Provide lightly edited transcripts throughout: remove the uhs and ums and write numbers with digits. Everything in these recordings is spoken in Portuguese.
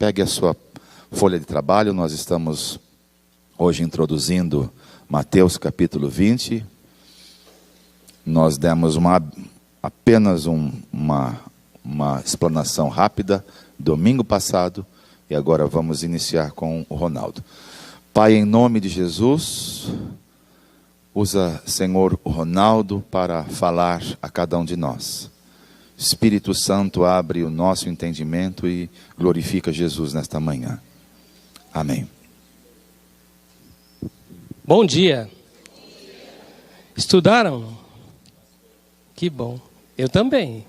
Pegue a sua folha de trabalho, nós estamos hoje introduzindo Mateus capítulo 20. Nós demos apenas uma explanação rápida domingo passado e agora vamos iniciar com o Ronaldo. Pai, em nome de Jesus, usa, Senhor, o Ronaldo para falar a cada um de nós. Espírito Santo, abre o nosso entendimento e glorifica Jesus nesta manhã. Amém. Bom dia. Estudaram? Que bom. Eu também.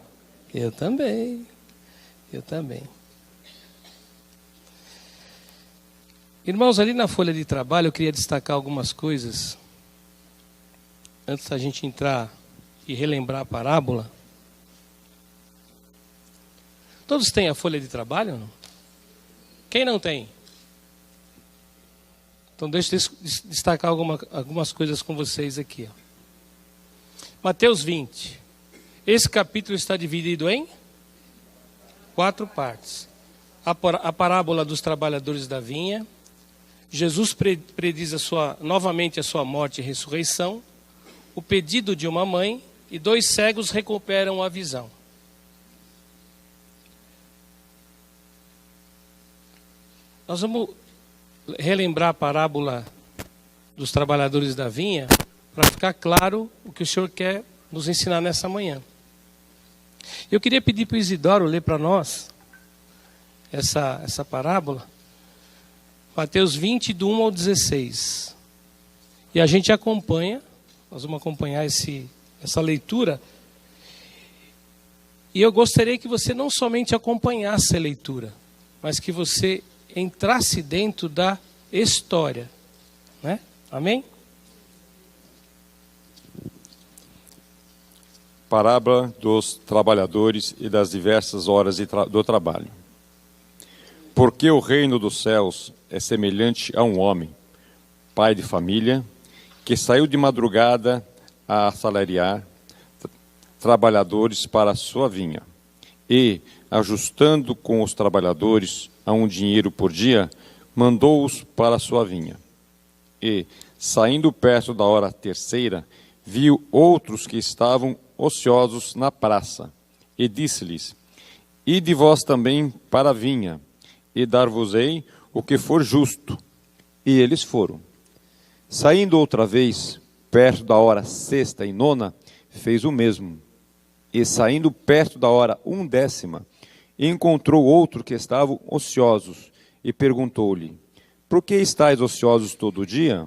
Irmãos, ali na folha de trabalho eu queria destacar algumas coisas. Antes da gente entrar e relembrar a parábola. Todos têm a folha de trabalho? Não? Quem não tem? Então deixa eu destacar algumas coisas com vocês aqui. Ó. Mateus 20. Esse capítulo está dividido em 4 partes. A parábola dos trabalhadores da vinha. Jesus prediz novamente a sua morte e ressurreição. O pedido de uma mãe. E 2 cegos recuperam a visão. Nós vamos relembrar a parábola dos trabalhadores da vinha para ficar claro o que o Senhor quer nos ensinar nessa manhã. Eu queria pedir para o Isidoro ler para nós essa parábola, Mateus 20, do 1 ao 16. E a gente acompanha, nós vamos acompanhar essa leitura. E eu gostaria que você não somente acompanhasse a leitura, mas que você entrasse dentro da história, né? Amém? Parábola dos trabalhadores e das diversas horas do trabalho. Porque o reino dos céus é semelhante a um homem, pai de família, que saiu de madrugada a assalariar trabalhadores para a sua vinha, e, ajustando com os trabalhadores a um dinheiro por dia, mandou-os para a sua vinha. E, saindo perto da hora terceira, viu outros que estavam ociosos na praça, e disse-lhes: Ide vós também para a vinha, e dar-vos-ei o que for justo. E eles foram. Saindo outra vez, perto da hora sexta e nona, fez o mesmo. E saindo perto da hora 1/10, encontrou outro que estavam ociosos, e perguntou-lhe: Por que estáis ociosos todo o dia?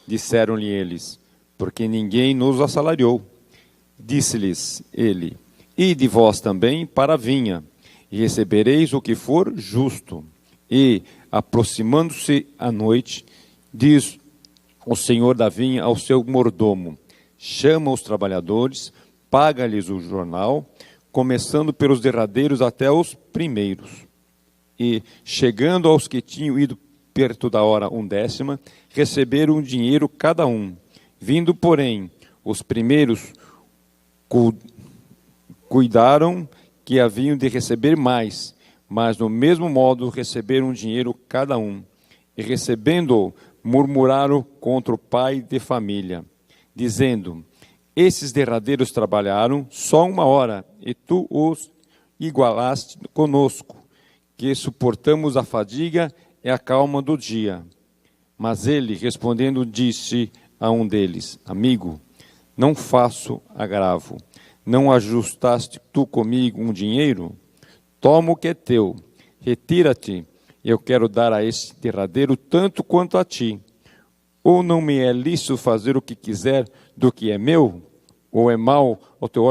Disseram-lhe eles: Porque ninguém nos assalariou. Disse-lhes ele: Ide vós também para a vinha, e recebereis o que for justo. E, aproximando-se a noite, diz o senhor da vinha ao seu mordomo: Chama os trabalhadores, paga-lhes o jornal, começando pelos derradeiros até os primeiros. E, chegando aos que tinham ido perto da hora 1/10, receberam o dinheiro cada um. Vindo, porém, os primeiros cuidaram que haviam de receber mais, mas do mesmo modo receberam dinheiro cada um. E recebendo-o, murmuraram contra o pai de família, dizendo: Esses derradeiros trabalharam só 1 hora, e tu os igualaste conosco, que suportamos a fadiga e a calma do dia. Mas ele, respondendo, disse a um deles: Amigo, não faço agravo. Não ajustaste tu comigo um dinheiro? Toma o que é teu, retira-te, eu quero dar a este derradeiro tanto quanto a ti. Ou não me é lícito fazer o que quiser do que é meu? Ou é mal ao teu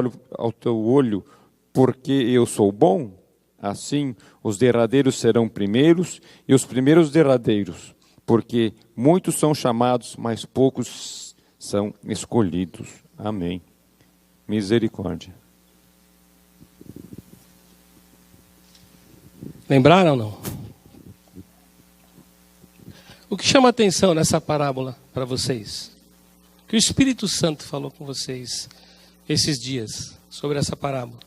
olho, porque eu sou bom? Assim, os derradeiros serão primeiros, e os primeiros derradeiros, porque muitos são chamados, mas poucos são escolhidos. Amém. Misericórdia. Lembraram ou não? O que chama a atenção nessa parábola para vocês? Que o Espírito Santo falou com vocês esses dias sobre essa parábola.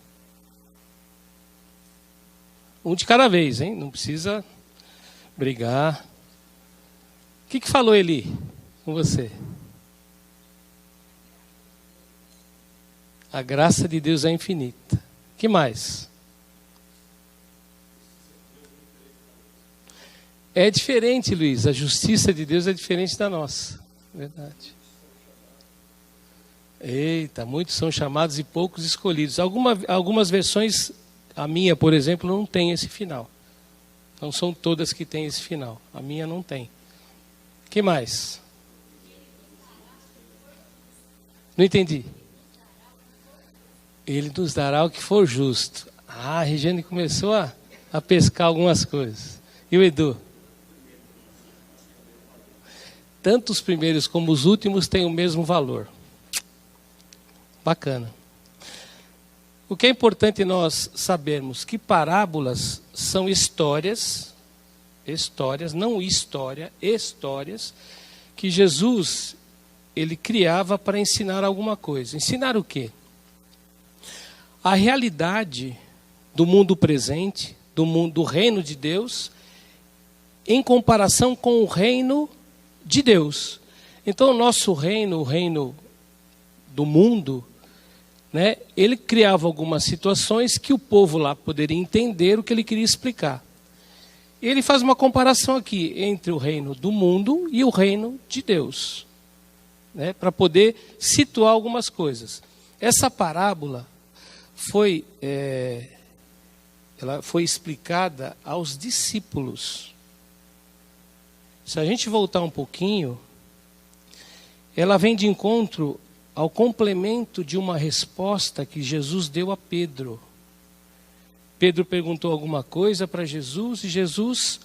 Um de cada vez, hein? Não precisa brigar. O que falou Eli com você? A graça de Deus é infinita. O que mais? É diferente, Luiz. A justiça de Deus é diferente da nossa. Verdade. Eita, muitos são chamados e poucos escolhidos. Algumas versões, a minha, por exemplo, não tem esse final. Não são todas que têm esse final. A minha não tem. O que mais? Não entendi. Ele nos dará o que for justo. Ah, a Regiane começou a pescar algumas coisas. E o Edu? Tanto os primeiros como os últimos têm o mesmo valor. Bacana. O que é importante nós sabermos que parábolas são histórias, não história, histórias, que Jesus, ele criava para ensinar alguma coisa. Ensinar o quê? A realidade do mundo presente, do reino de Deus, em comparação com o reino de Deus. Então, o nosso reino, o reino do mundo, né, ele criava algumas situações que o povo lá poderia entender o que ele queria explicar. Ele faz uma comparação aqui entre o reino do mundo e o reino de Deus, né, para poder situar algumas coisas. Essa parábola ela foi explicada aos discípulos. Se a gente voltar um pouquinho, ela vem de encontro ao complemento de uma resposta que Jesus deu a Pedro. Pedro perguntou alguma coisa para Jesus e Jesus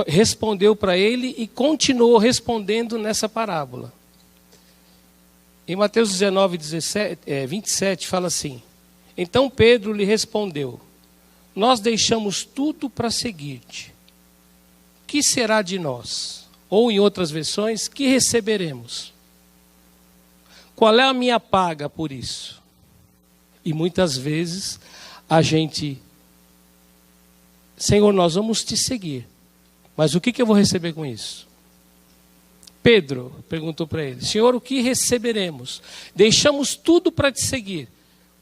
respondeu para ele e continuou respondendo nessa parábola. Em Mateus 19, 27 fala assim: então Pedro lhe respondeu: nós deixamos tudo para seguir-te. Que será de nós? Ou em outras versões, que receberemos? Qual é a minha paga por isso? E muitas vezes a gente, Senhor, nós vamos te seguir, mas o que eu vou receber com isso? Pedro perguntou para ele: Senhor, o que receberemos? Deixamos tudo para te seguir,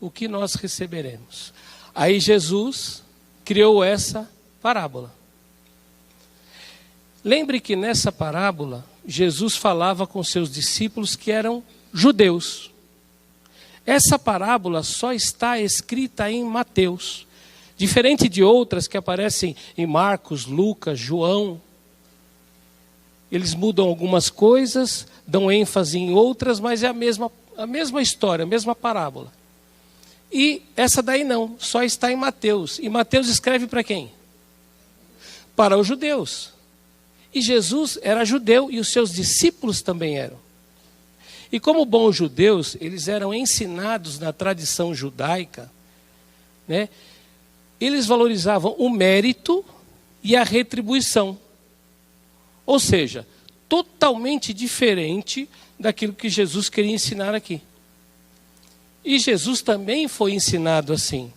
o que nós receberemos? Aí Jesus criou essa parábola. Lembre que nessa parábola, Jesus falava com seus discípulos que eram judeus. Essa parábola só está escrita em Mateus, diferente de outras que aparecem em Marcos, Lucas, João. Eles mudam algumas coisas, dão ênfase em outras, mas é a mesma história, a mesma parábola. E essa daí não, só está em Mateus. E Mateus escreve para quem? Para os judeus. E Jesus era judeu e os seus discípulos também eram. E como bons judeus, eles eram ensinados na tradição judaica, né? Eles valorizavam o mérito e a retribuição. Ou seja, totalmente diferente daquilo que Jesus queria ensinar aqui. E Jesus também foi ensinado assim: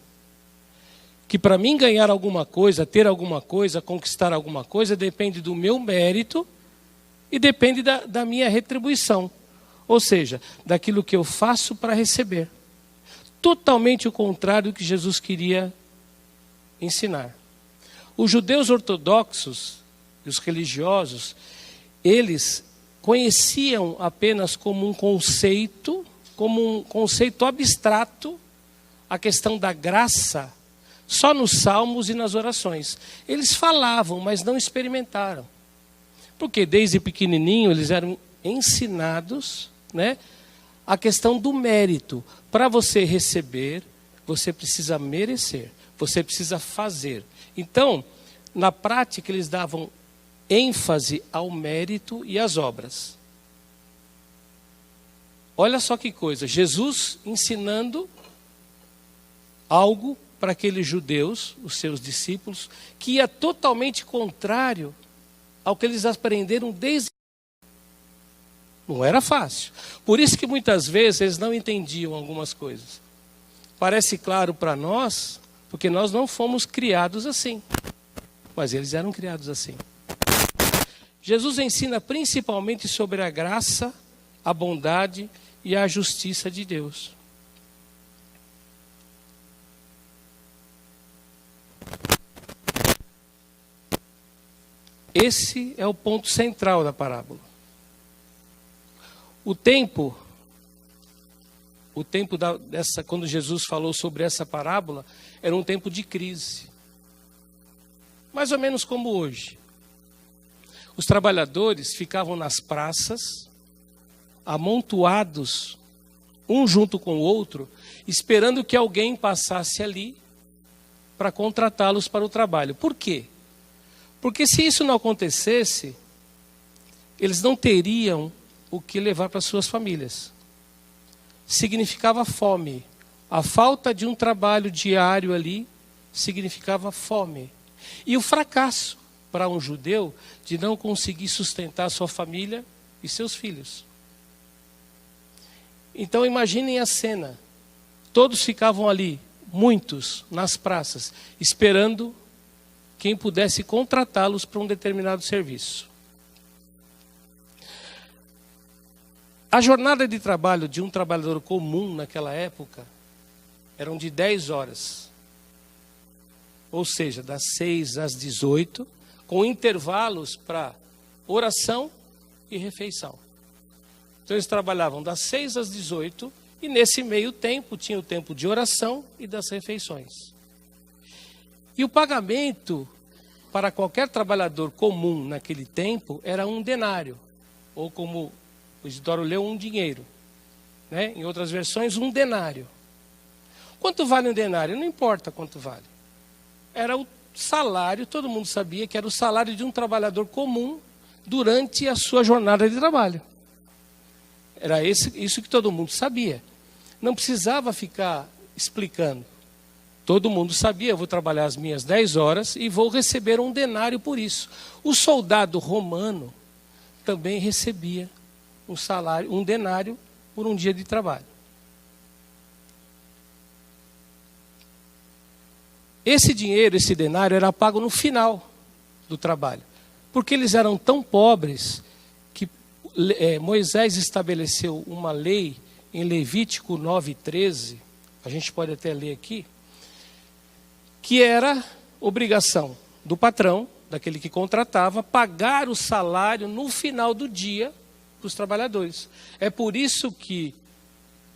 que para mim ganhar alguma coisa, ter alguma coisa, conquistar alguma coisa, depende do meu mérito e depende da minha retribuição. Ou seja, daquilo que eu faço para receber. Totalmente o contrário do que Jesus queria ensinar. Os judeus ortodoxos, os religiosos, eles conheciam apenas como um conceito abstrato, a questão da graça, só nos salmos e nas orações. Eles falavam, mas não experimentaram. Porque desde pequenininho eles eram ensinados, né, a questão do mérito. Para você receber, você precisa merecer, você precisa fazer. Então, na prática, eles davam ênfase ao mérito e às obras. Olha só que coisa, Jesus ensinando algo para aqueles judeus, os seus discípulos, que ia totalmente contrário ao que eles aprenderam desde... Não era fácil. Por isso que muitas vezes eles não entendiam algumas coisas. Parece claro para nós, porque nós não fomos criados assim. mas eles eram criados assim. Jesus ensina principalmente sobre a graça, a bondade e a justiça de Deus. Esse é o ponto central da parábola. O tempo quando Jesus falou sobre essa parábola, era um tempo de crise. Mais ou menos como hoje. Os trabalhadores ficavam nas praças, amontoados, um junto com o outro, esperando que alguém passasse ali para contratá-los para o trabalho. Por quê? Porque se isso não acontecesse, eles não teriam o que levar para suas famílias. Significava fome. A falta de um trabalho diário ali significava fome. E o fracasso para um judeu de não conseguir sustentar sua família e seus filhos. Então imaginem a cena. Todos ficavam ali, muitos, nas praças, esperando quem pudesse contratá-los para um determinado serviço. A jornada de trabalho de um trabalhador comum naquela época eram de 10 horas. Ou seja, das 6 às 18, com intervalos para oração e refeição. Então eles trabalhavam das 6 às 18 e nesse meio tempo tinha o tempo de oração e das refeições. E o pagamento para qualquer trabalhador comum naquele tempo era um denário, ou como o Isidoro leu, um dinheiro. Né? Em outras versões, um denário. Quanto vale um denário? Não importa quanto vale. Era o salário, todo mundo sabia que era o salário de um trabalhador comum durante a sua jornada de trabalho. Era isso que todo mundo sabia. Não precisava ficar explicando. Todo mundo sabia, eu vou trabalhar as minhas 10 horas e vou receber um denário por isso. O soldado romano também recebia um salário, um denário por um dia de trabalho. Esse dinheiro, esse denário, era pago no final do trabalho. Porque eles eram tão pobres que Moisés estabeleceu uma lei em Levítico 9:13, a gente pode até ler aqui, que era obrigação do patrão, daquele que contratava, pagar o salário no final do dia para os trabalhadores. É por isso que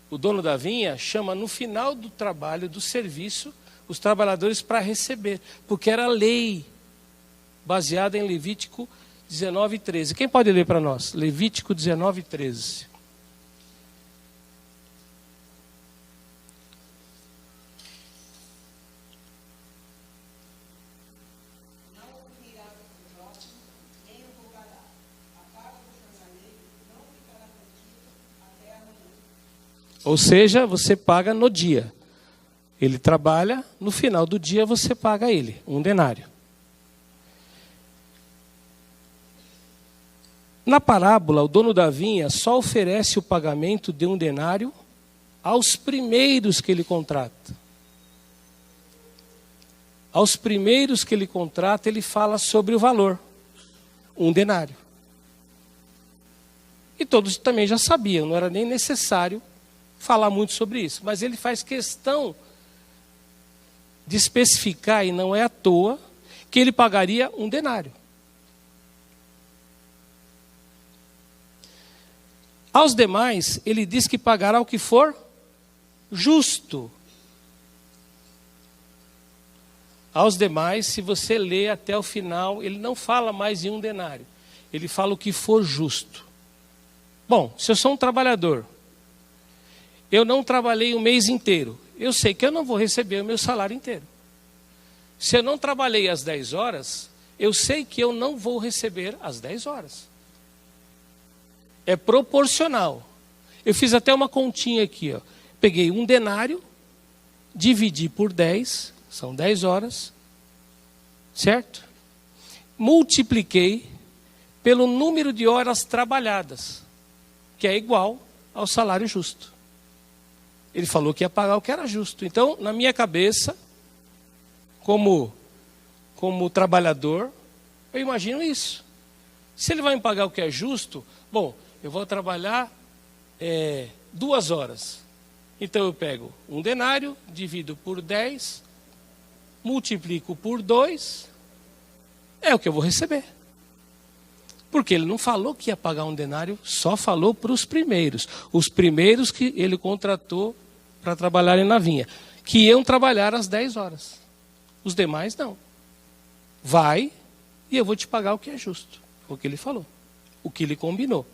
o dono da vinha chama no final do trabalho, do serviço, os trabalhadores para receber, porque era lei baseada em Levítico 19:13. Quem pode ler para nós? Levítico 19:13. Ou seja, você paga no dia. Ele trabalha, no final do dia você paga ele, um denário. Na parábola, o dono da vinha só oferece o pagamento de um denário aos primeiros que ele contrata. Aos primeiros que ele contrata, ele fala sobre o valor, um denário. E todos também já sabiam, não era nem necessário falar muito sobre isso, mas ele faz questão de especificar, e não é à toa, que ele pagaria um denário. Aos demais, ele diz que pagará o que for justo. Aos demais, se você ler até o final, ele não fala mais em um denário, ele fala o que for justo. Bom, se eu sou um trabalhador, eu não trabalhei o mês inteiro, eu sei que eu não vou receber o meu salário inteiro. Se eu não trabalhei as 10 horas, eu sei que eu não vou receber as 10 horas. É proporcional. Eu fiz até uma continha aqui, ó. Peguei um denário, dividi por 10, são 10 horas, certo? Multipliquei pelo número de horas trabalhadas, que é igual ao salário justo. Ele falou que ia pagar o que era justo. Então, na minha cabeça, como como trabalhador, eu imagino isso. Se ele vai me pagar o que é justo, bom, eu vou trabalhar 2 horas. Então eu pego um denário, divido por 10, multiplico por 2, é o que eu vou receber. Porque ele não falou que ia pagar um denário, só falou para os primeiros. Os primeiros que ele contratou para trabalharem na vinha, que iam trabalhar às 10 horas. Os demais não. Vai e eu vou te pagar o que é justo. O que ele falou, o que ele combinou.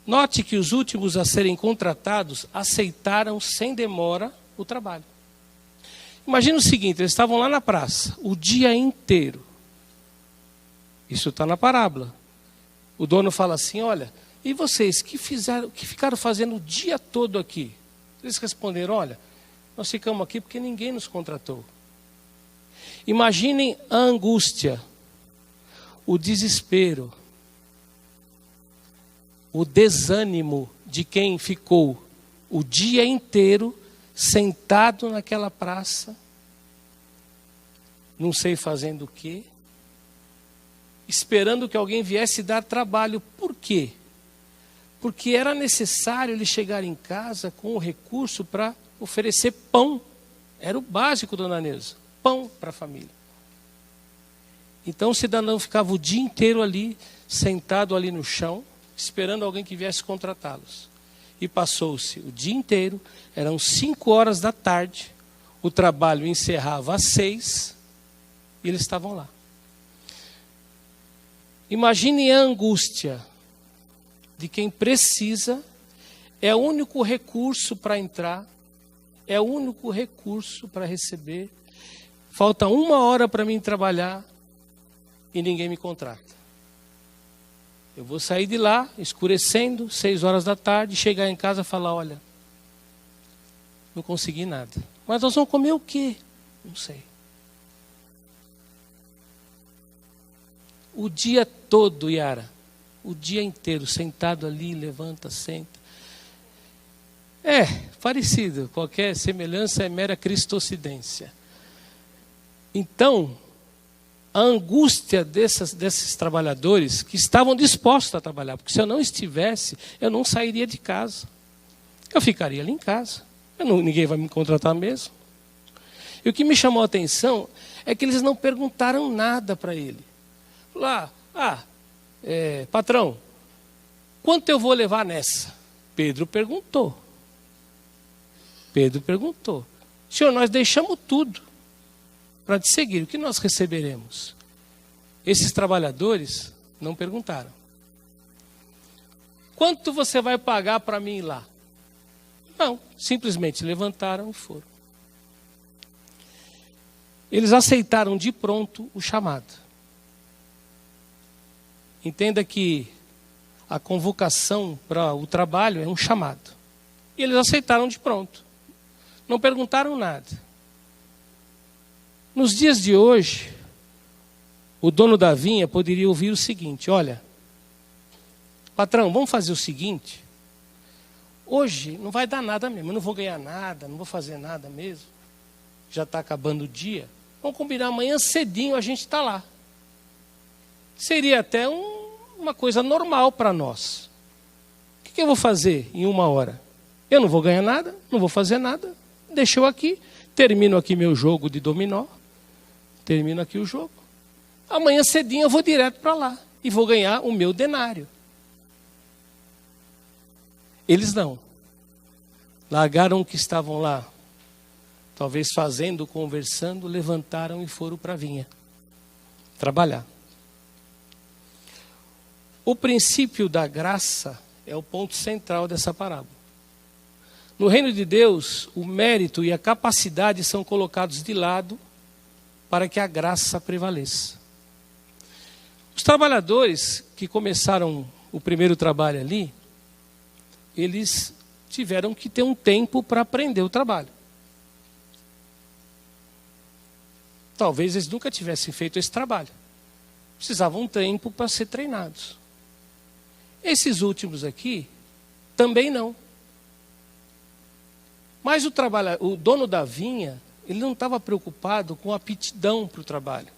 Note que os últimos a serem contratados aceitaram sem demora o trabalho. Imagina o seguinte, eles estavam lá na praça o dia inteiro. Isso está na parábola. O dono fala assim, olha, e vocês que ficaram fazendo o dia todo aqui? Eles responderam, olha, nós ficamos aqui porque ninguém nos contratou. Imaginem a angústia, o desespero, o desânimo de quem ficou o dia inteiro sentado naquela praça, não sei fazendo o quê, esperando que alguém viesse dar trabalho. Por quê? Porque era necessário ele chegar em casa com o recurso para oferecer pão. Era o básico, dona Neuza, pão para a família. Então o cidadão ficava o dia inteiro ali, sentado ali no chão, esperando alguém que viesse contratá-los. E passou-se o dia inteiro, eram 5 horas da tarde, o trabalho encerrava às 6, e eles estavam lá. Imagine a angústia de quem precisa, é o único recurso para entrar, é o único recurso para receber. Falta 1 hora para mim trabalhar e ninguém me contrata. Eu vou sair de lá, escurecendo, 6 horas da tarde, chegar em casa e falar, olha, não consegui nada. Mas nós vamos comer o quê? Não sei. O dia todo, Yara, o dia inteiro, sentado ali, levanta, senta. É, parecido, qualquer semelhança é mera cristocidência. Então, a angústia desses trabalhadores que estavam dispostos a trabalhar, porque se eu não estivesse, eu não sairia de casa. Eu ficaria ali em casa. Ninguém vai me contratar mesmo. E o que me chamou a atenção é que eles não perguntaram nada para ele. Lá, patrão, quanto eu vou levar nessa? Pedro perguntou. Senhor, nós deixamos tudo para te seguir. O que nós receberemos? Esses trabalhadores não perguntaram. Quanto você vai pagar para mim ir lá? Não, simplesmente levantaram e foram. Eles aceitaram de pronto o chamado. Entenda que a convocação para o trabalho é um chamado. E eles aceitaram de pronto. Não perguntaram nada. Nos dias de hoje, o dono da vinha poderia ouvir o seguinte, olha, patrão, vamos fazer o seguinte, hoje não vai dar nada mesmo, eu não vou ganhar nada, não vou fazer nada mesmo, já está acabando o dia, vamos combinar amanhã cedinho a gente está lá. Seria até uma coisa normal para nós. O que eu vou fazer em 1 hora? Eu não vou ganhar nada, não vou fazer nada, deixa eu aqui, termino aqui meu jogo de dominó, termino aqui o jogo. Amanhã cedinho eu vou direto para lá e vou ganhar o meu denário. Eles não. Largaram o que estavam lá, talvez fazendo, conversando, levantaram e foram para a vinha trabalhar. O princípio da graça é o ponto central dessa parábola. No reino de Deus, o mérito e a capacidade são colocados de lado para que a graça prevaleça. Os trabalhadores que começaram o primeiro trabalho ali, eles tiveram que ter um tempo para aprender o trabalho. Talvez eles nunca tivessem feito esse trabalho. Precisavam um tempo para ser treinados. Esses últimos aqui, também não. Mas o dono da vinha ele não estava preocupado com a aptidão para o trabalho,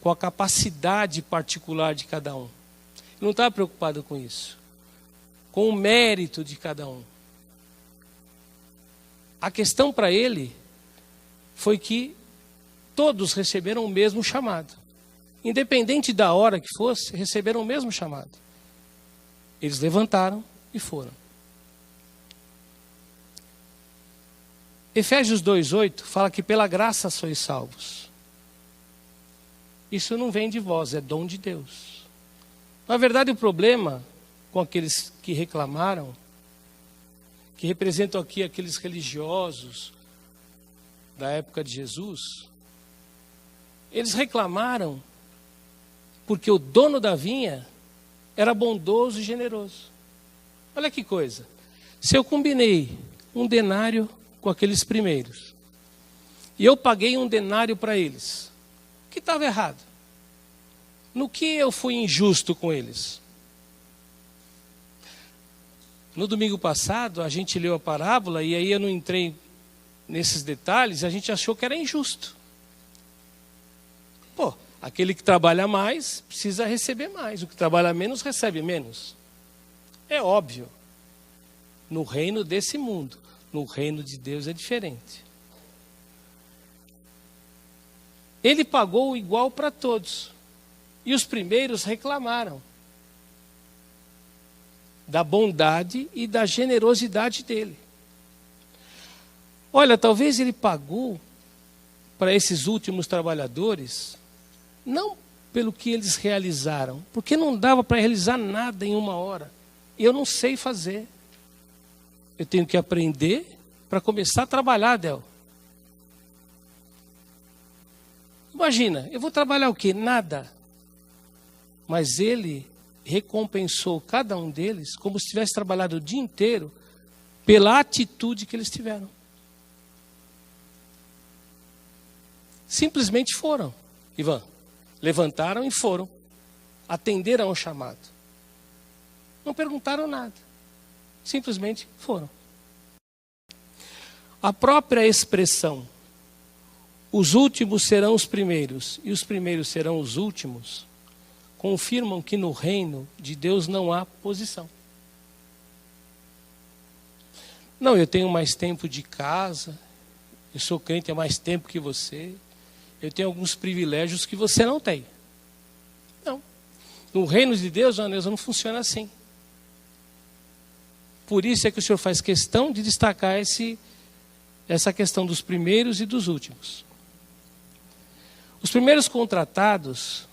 com a capacidade particular de cada um. Ele não estava preocupado com isso, com o mérito de cada um. A questão para ele foi que todos receberam o mesmo chamado. Independente da hora que fosse, receberam o mesmo chamado. Eles levantaram e foram. Efésios 2:8 fala que pela graça sois salvos. Isso não vem de vós, é dom de Deus. Na verdade, o problema com aqueles que reclamaram, que representam aqui aqueles religiosos da época de Jesus, eles reclamaram porque o dono da vinha era bondoso e generoso. Olha que coisa. Se eu combinei um denário com aqueles primeiros, e eu paguei um denário para eles, o que estava errado? No que eu fui injusto com eles? No domingo passado, a gente leu a parábola, e aí eu não entrei nesses detalhes, a gente achou que era injusto. Pô, aquele que trabalha mais precisa receber mais, o que trabalha menos recebe menos. É óbvio. No reino desse mundo, no reino de Deus é diferente. Ele pagou igual para todos. E os primeiros reclamaram da bondade e da generosidade dele. Olha, talvez ele pagou para esses últimos trabalhadores, não pelo que eles realizaram, porque não dava para realizar nada em uma hora. E eu não sei fazer. Eu tenho que aprender para começar a trabalhar, Del. Imagina, eu vou trabalhar o quê? Nada. Mas ele recompensou cada um deles como se tivesse trabalhado o dia inteiro pela atitude que eles tiveram. Simplesmente foram, Ivan. Levantaram e foram. Atenderam ao chamado. Não perguntaram nada. Simplesmente foram. A própria expressão, os últimos serão os primeiros e os primeiros serão os últimos, confirmam que no reino de Deus não há posição. Não, eu tenho mais tempo de casa, eu sou crente há mais tempo que você, eu tenho alguns privilégios que você não tem. Não. No reino de Deus, não funciona assim. Por isso é que o Senhor faz questão de destacar essa questão dos primeiros e dos últimos. Os primeiros contratados,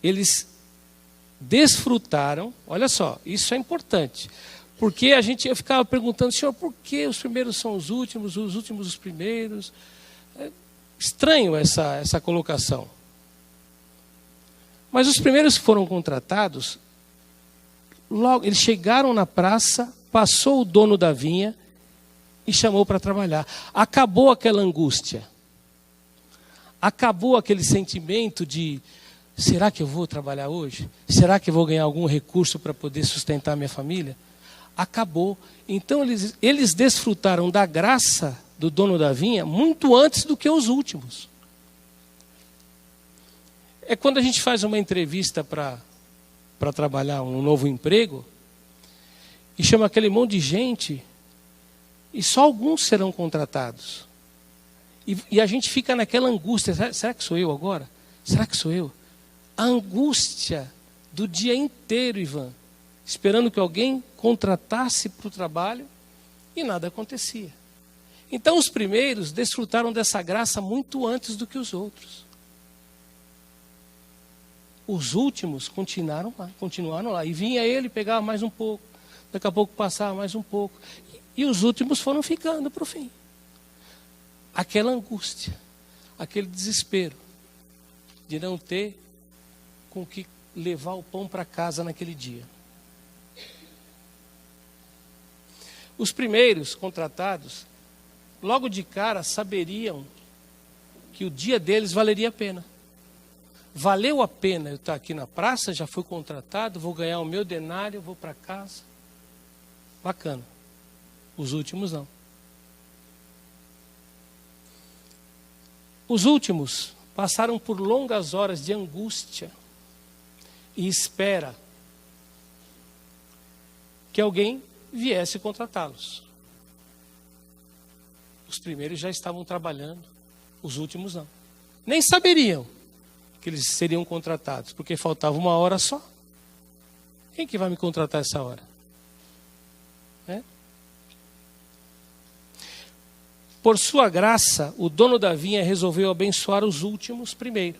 eles desfrutaram, olha só, isso é importante, porque eu ficava perguntando, Senhor, por que os primeiros são os últimos os primeiros? É estranho essa colocação. Mas os primeiros que foram contratados, logo eles chegaram na praça, passou o dono da vinha e chamou para trabalhar. Acabou aquela angústia. Acabou aquele sentimento de, será que eu vou trabalhar hoje? Será que eu vou ganhar algum recurso para poder sustentar minha família? Acabou. Então eles desfrutaram da graça do dono da vinha muito antes do que os últimos. É quando a gente faz uma entrevista para trabalhar um novo emprego e chama aquele monte de gente e só alguns serão contratados. E a gente fica naquela angústia, será que sou eu agora? Será que sou eu? A angústia do dia inteiro, Ivan, esperando que alguém contratasse para o trabalho e nada acontecia. Então os primeiros desfrutaram dessa graça muito antes do que os outros. Os últimos continuaram lá. E vinha ele, pegava mais um pouco, daqui a pouco passava mais um pouco. E os últimos foram ficando para o fim. Aquela angústia, aquele desespero de não ter com que levar o pão para casa naquele dia. Os primeiros contratados, logo de cara, saberiam que o dia deles valeria a pena. Valeu a pena eu estar aqui na praça, já fui contratado, vou ganhar o meu denário, vou para casa. Bacana. Os últimos não. Os últimos passaram por longas horas de angústia e espera que alguém viesse contratá-los. Os primeiros já estavam trabalhando, os últimos não. Nem saberiam que eles seriam contratados, porque faltava 1 hora só. Quem que vai me contratar essa hora? Por sua graça, o dono da vinha resolveu abençoar os últimos primeiro,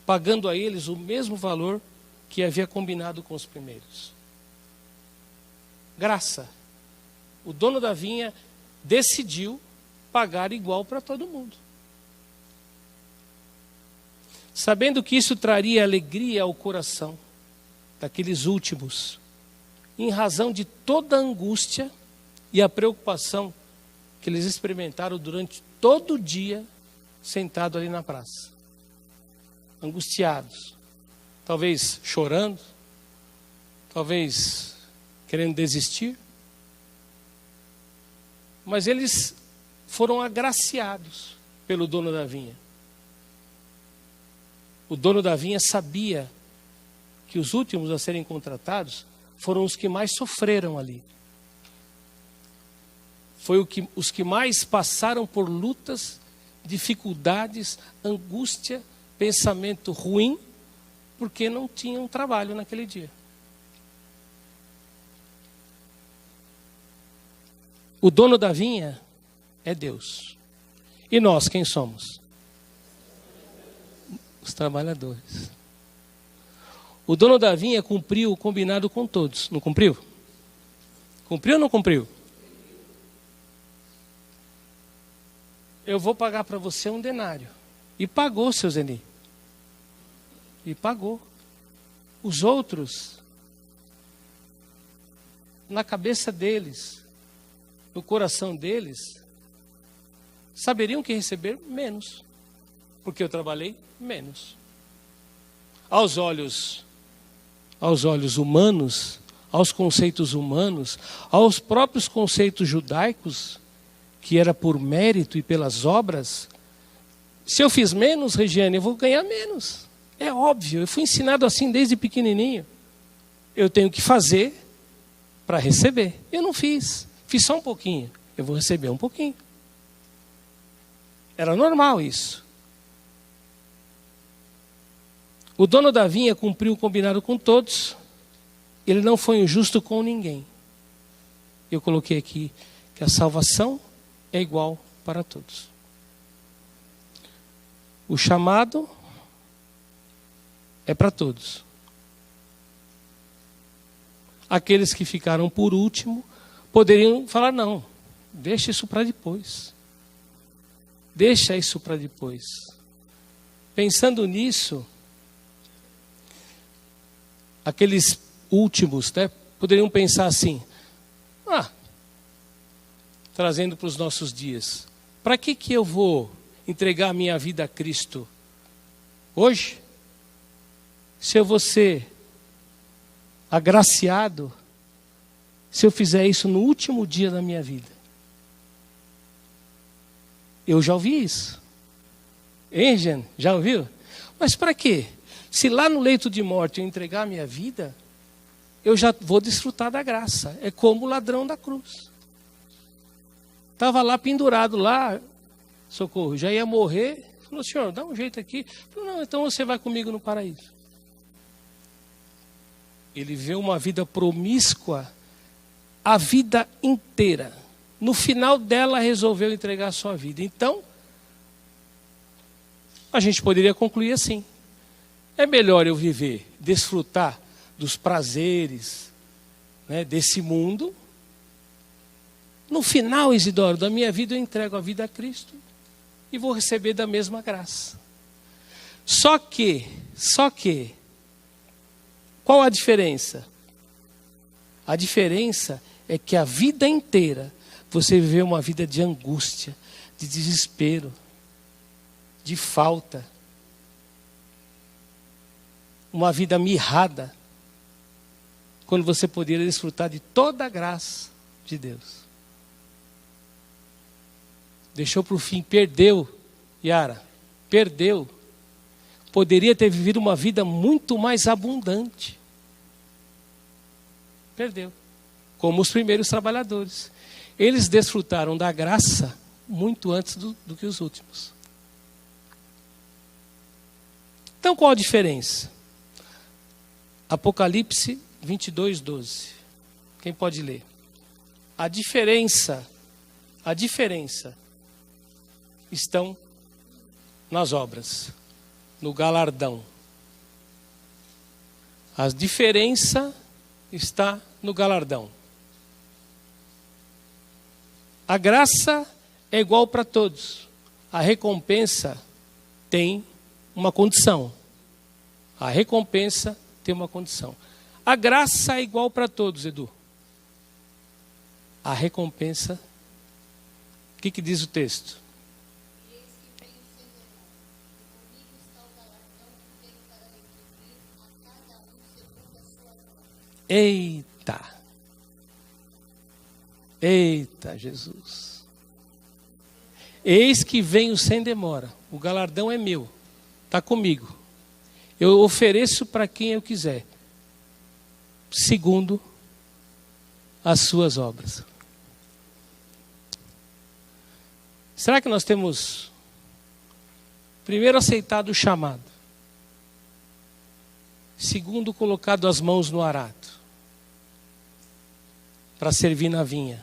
pagando a eles o mesmo valor que havia combinado com os primeiros. Graça. O dono da vinha decidiu pagar igual para todo mundo. Sabendo que isso traria alegria ao coração daqueles últimos, em razão de toda a angústia e a preocupação que eles experimentaram durante todo o dia sentado ali na praça. Angustiados, talvez chorando, talvez querendo desistir, mas eles foram agraciados pelo dono da vinha. O dono da vinha sabia que os últimos a serem contratados foram os que mais sofreram ali. Os que mais passaram por lutas, dificuldades, angústia, pensamento ruim, porque não tinham trabalho naquele dia. O dono da vinha é Deus. E nós, quem somos? Os trabalhadores. O dono da vinha cumpriu o combinado com todos. Não cumpriu? Cumpriu ou não cumpriu? Eu vou pagar para você 1 denário. E pagou, seu Zeni. E pagou. Os outros, na cabeça deles, no coração deles, saberiam que receber menos. Porque eu trabalhei menos. Aos olhos humanos, aos conceitos humanos, aos próprios conceitos judaicos, que era por mérito e pelas obras, se eu fiz menos, Regiane, eu vou ganhar menos. É óbvio, eu fui ensinado assim desde pequenininho. Eu tenho que fazer para receber. Eu não fiz só um pouquinho, eu vou receber um pouquinho. Era normal isso. O dono da vinha cumpriu o combinado com todos, ele não foi injusto com ninguém. Eu coloquei aqui que a salvação é igual para todos. O chamado é para todos. Aqueles que ficaram por último poderiam falar: não, deixa isso para depois. Deixa isso para depois. Pensando nisso, aqueles últimos, poderiam pensar assim: trazendo para os nossos dias, para que eu vou entregar a minha vida a Cristo hoje, se eu vou ser agraciado, se eu fizer isso no último dia da minha vida? Eu já ouvi isso. Hein, Jean? Já ouviu? Mas para quê? Se lá no leito de morte eu entregar a minha vida, eu já vou desfrutar da graça. É como o ladrão da cruz. Estava lá pendurado lá, Socorro, já ia morrer. Falou: Senhor, dá um jeito aqui. Falou: não, então você vai comigo no paraíso. Ele vê uma vida promíscua a vida inteira. No final dela resolveu entregar a sua vida. Então, a gente poderia concluir assim: é melhor eu viver, desfrutar dos prazeres, desse mundo. No final, Isidoro, da minha vida eu entrego a vida a Cristo e vou receber da mesma graça. Só que, qual a diferença? A diferença é que a vida inteira você viveu uma vida de angústia, de desespero, de falta. Uma vida mirrada, quando você poderia desfrutar de toda a graça de Deus. Deixou para o fim, perdeu, Yara, perdeu, poderia ter vivido uma vida muito mais abundante. Perdeu. Como os primeiros trabalhadores. Eles desfrutaram da graça muito antes do que os últimos. Então qual a diferença? Apocalipse 22, 12. Quem pode ler? A diferença estão nas obras, no galardão. A diferença está no galardão. A graça é igual para todos. A recompensa tem uma condição. A recompensa tem uma condição. A graça é igual para todos, Edu. A recompensa, o que diz o texto? Eita! Eita, Jesus! Eis que venho sem demora. O galardão é meu. Está comigo. Eu ofereço para quem eu quiser. Segundo as suas obras. Será que nós temos primeiro aceitado o chamado? Segundo, colocado as mãos no arado para servir na vinha?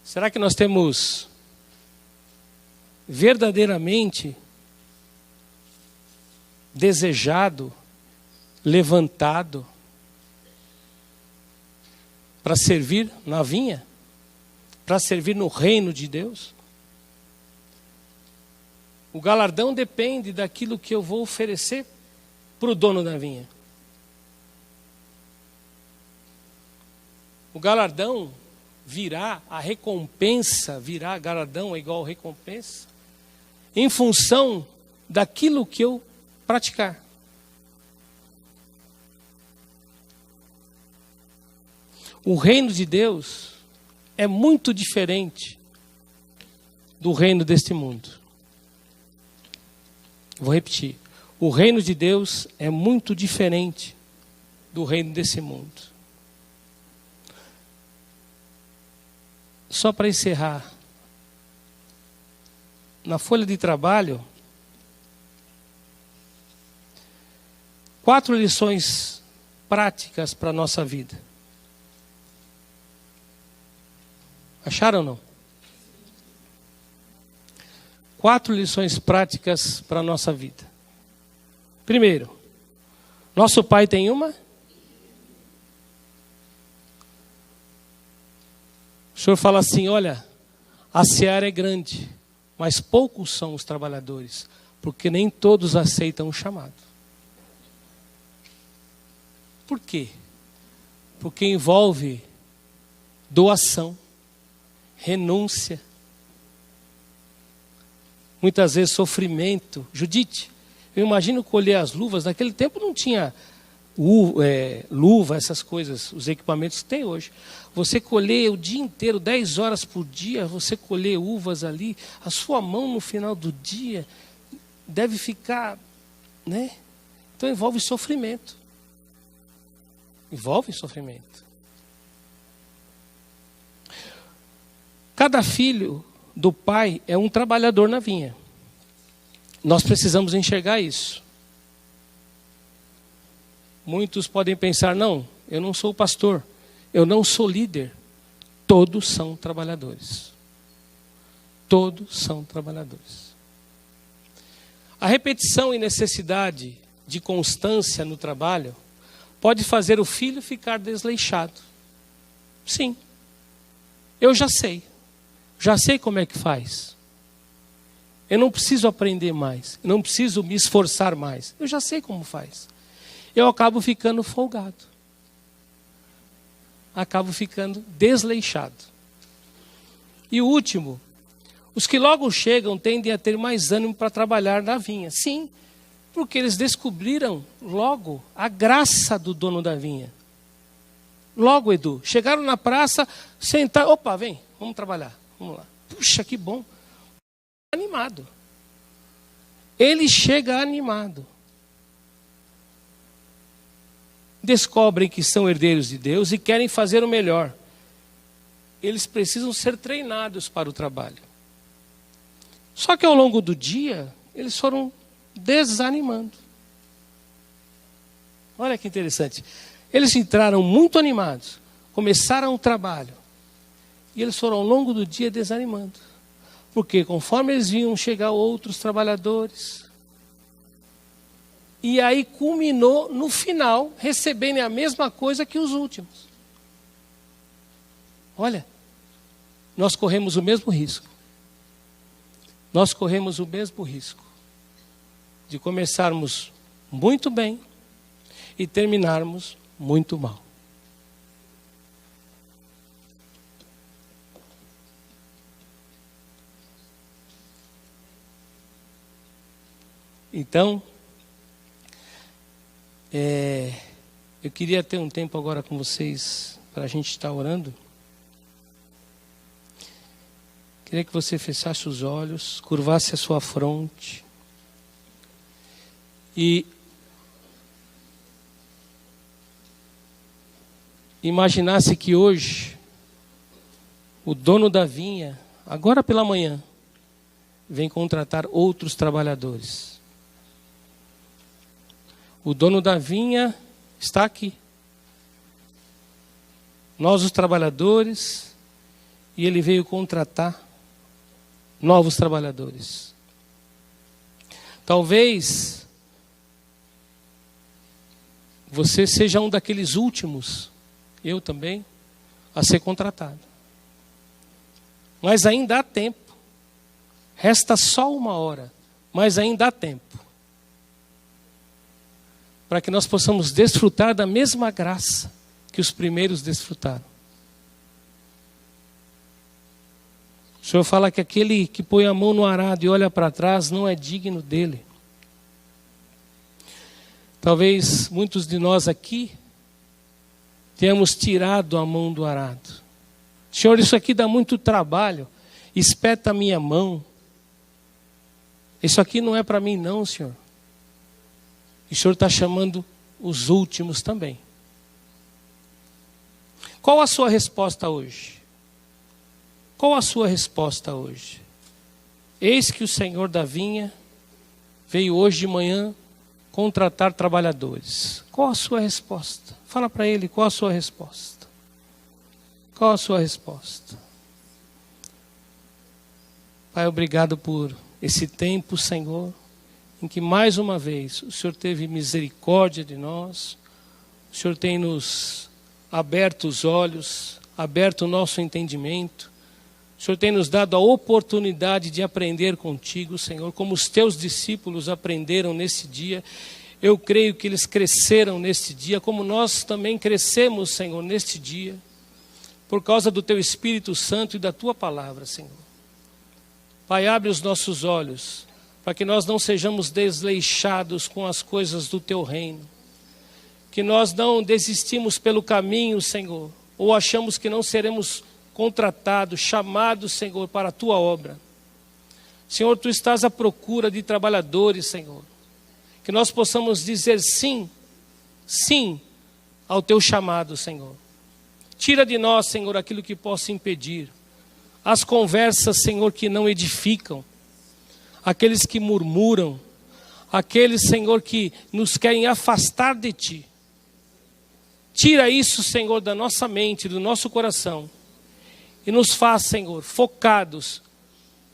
Será que nós temos verdadeiramente desejado, levantado para servir na vinha? Para servir no reino de Deus? O galardão depende daquilo que eu vou oferecer para o dono da vinha. O galardão virá, a recompensa virá, galardão é igual recompensa, em função daquilo que eu praticar. O reino de Deus é muito diferente do reino deste mundo. Vou repetir. O reino de Deus é muito diferente do reino desse mundo. Só para encerrar, na folha de trabalho, 4 lições práticas para a nossa vida. Acharam ou não? 4 lições práticas para a nossa vida. Primeiro, nosso pai tem uma? O Senhor fala assim, olha, a seara é grande, mas poucos são os trabalhadores, porque nem todos aceitam o chamado. Por quê? Porque envolve doação, renúncia, muitas vezes sofrimento. Judite, eu imagino colher as luvas, naquele tempo não tinha luva, essas coisas, os equipamentos que tem hoje. Você colher o dia inteiro, 10 horas por dia, você colher uvas ali, a sua mão no final do dia deve ficar, né? Então envolve sofrimento. Envolve sofrimento. Cada filho do pai é um trabalhador na vinha. Nós precisamos enxergar isso. Muitos podem pensar, não, eu não sou pastor, eu não sou líder. Todos são trabalhadores. Todos são trabalhadores. A repetição e necessidade de constância no trabalho pode fazer o filho ficar desleixado. Sim, eu já sei como é que faz. Eu não preciso aprender mais, eu não preciso me esforçar mais, eu já sei como faz. Eu acabo ficando folgado. Acabo ficando desleixado. E o último, os que logo chegam tendem a ter mais ânimo para trabalhar na vinha. Sim, porque eles descobriram logo a graça do dono da vinha. Logo, Edu, chegaram na praça, sentaram, opa, vem, vamos trabalhar, vamos lá. puxa, que bom. Animado. Ele chega animado. Descobrem que são herdeiros de Deus e querem fazer o melhor. Eles precisam ser treinados para o trabalho. Só que ao longo do dia, eles foram desanimando. Olha que interessante. Eles entraram muito animados, começaram o trabalho, e eles foram ao longo do dia desanimando. Porque conforme eles viam chegar outros trabalhadores, e aí culminou no final, recebendo a mesma coisa que os últimos. Olha, nós corremos o mesmo risco. Nós corremos o mesmo risco de começarmos muito bem e terminarmos muito mal. Então, eu queria ter um tempo agora com vocês para a gente estar orando. Queria que você fechasse os olhos, curvasse a sua fronte e imaginasse que hoje o dono da vinha, agora pela manhã, vem contratar outros trabalhadores. O dono da vinha está aqui. Nós, os trabalhadores, e ele veio contratar novos trabalhadores. Talvez você seja um daqueles últimos, eu também, a ser contratado. Mas ainda há tempo. Resta só 1 hora, mas ainda há tempo. Para que nós possamos desfrutar da mesma graça que os primeiros desfrutaram. O Senhor fala que aquele que põe a mão no arado e olha para trás não é digno dele. Talvez muitos de nós aqui tenhamos tirado a mão do arado. Senhor, isso aqui dá muito trabalho. Espeta a minha mão. Isso aqui não é para mim não, Senhor. E o Senhor está chamando os últimos também. Qual a sua resposta hoje? Qual a sua resposta hoje? Eis que o Senhor da vinha veio hoje de manhã contratar trabalhadores. Qual a sua resposta? Fala para ele, qual a sua resposta? Qual a sua resposta? Pai, obrigado por esse tempo, Senhor, em que mais uma vez o Senhor teve misericórdia de nós, o Senhor tem nos aberto os olhos, aberto o nosso entendimento, o Senhor tem nos dado a oportunidade de aprender contigo, Senhor, como os teus discípulos aprenderam nesse dia. Eu creio que eles cresceram neste dia, como nós também crescemos, Senhor, neste dia, por causa do teu Espírito Santo e da tua palavra, Senhor. Pai, abre os nossos olhos, para que nós não sejamos desleixados com as coisas do teu reino. Que nós não desistimos pelo caminho, Senhor, ou achamos que não seremos contratados, chamados, Senhor, para a tua obra. Senhor, tu estás à procura de trabalhadores, Senhor. Que nós possamos dizer sim, sim ao teu chamado, Senhor. Tira de nós, Senhor, aquilo que possa impedir. As conversas, Senhor, que não edificam. Aqueles que murmuram. Aqueles, Senhor, que nos querem afastar de ti. Tira isso, Senhor, da nossa mente, do nosso coração. E nos faz, Senhor, focados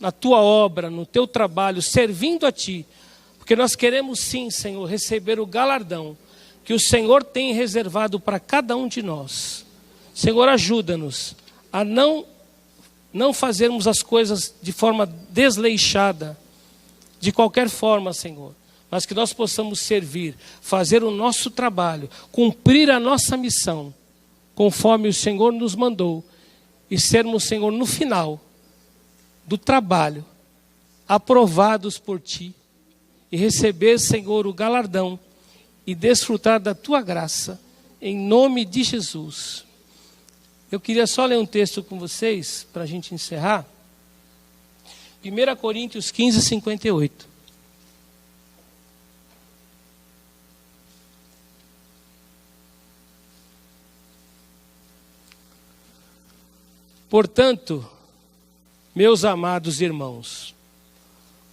na tua obra, no teu trabalho, servindo a ti. Porque nós queremos sim, Senhor, receber o galardão que o Senhor tem reservado para cada um de nós. Senhor, ajuda-nos a não fazermos as coisas de forma desleixada, de qualquer forma, Senhor. Mas que nós possamos servir, fazer o nosso trabalho, cumprir a nossa missão, conforme o Senhor nos mandou. E sermos, Senhor, no final do trabalho, aprovados por Ti. E receber, Senhor, o galardão e desfrutar da Tua graça, em nome de Jesus. Eu queria só ler um texto com vocês, para a gente encerrar. 1 Coríntios 15, 58. Portanto, meus amados irmãos,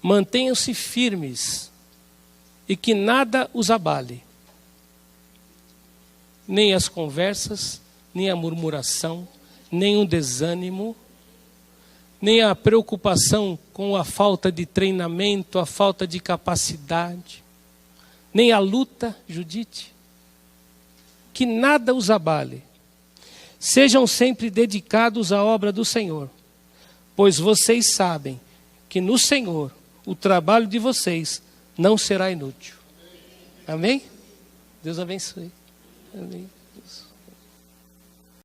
mantenham-se firmes e que nada os abale, nem as conversas, nem a murmuração, nem o desânimo, nem a preocupação com a falta de treinamento, a falta de capacidade, nem a luta, Judite, que nada os abale. Sejam sempre dedicados à obra do Senhor, pois vocês sabem que no Senhor o trabalho de vocês não será inútil. Amém? Deus abençoe. Amém.